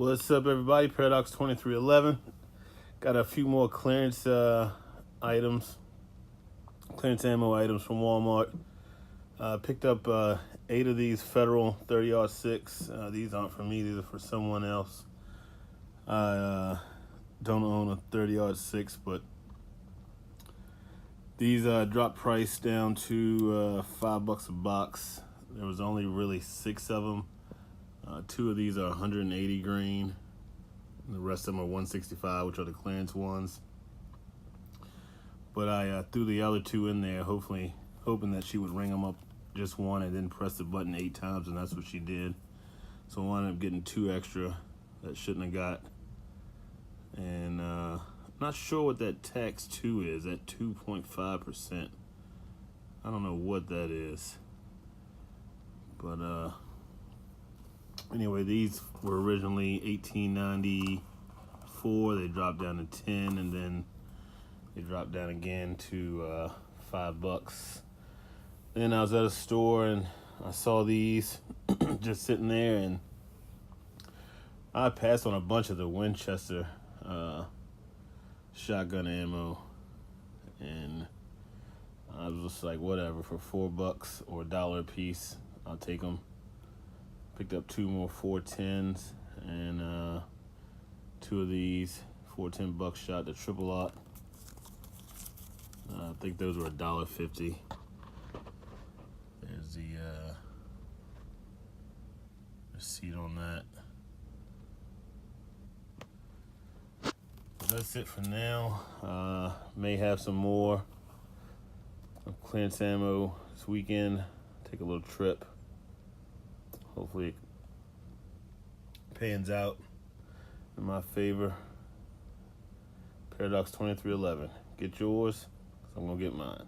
What's up, everybody? Paradox 2311. Got a few more clearance items, clearance ammo items from Walmart. Picked up 8 of these Federal 30-06. These aren't for me, these are for someone else. I don't own a 30-06, but these dropped price down to $5 a box. There was only really 6 of them. 2 of these are 180 grain. The rest of them are 165, which are the clearance ones. But I threw the other 2 in there, hoping that she would ring them up just one and then press the button 8 times, and that's what she did. So I wound up getting 2 extra that shouldn't have got. And not sure what that tax 2 is, at 2.5%. I don't know what that is. But anyway, these were originally $18.94. They dropped down to 10, and then they dropped down again to $5. Then I was at a store and I saw these just sitting there, and I passed on a bunch of the Winchester shotgun ammo, and I was just like, whatever, for $4 or $1 a piece, I'll take them. Picked up 2 more 410s and 2 of these 410 buckshot, the triple lot. I think those were $1.50. There's the receipt on that. But that's it for now. May have some more clearance ammo this weekend. Take a little trip. Hopefully it pans out in my favor. Paradox 2311. Get yours, 'cause I'm gonna get mine.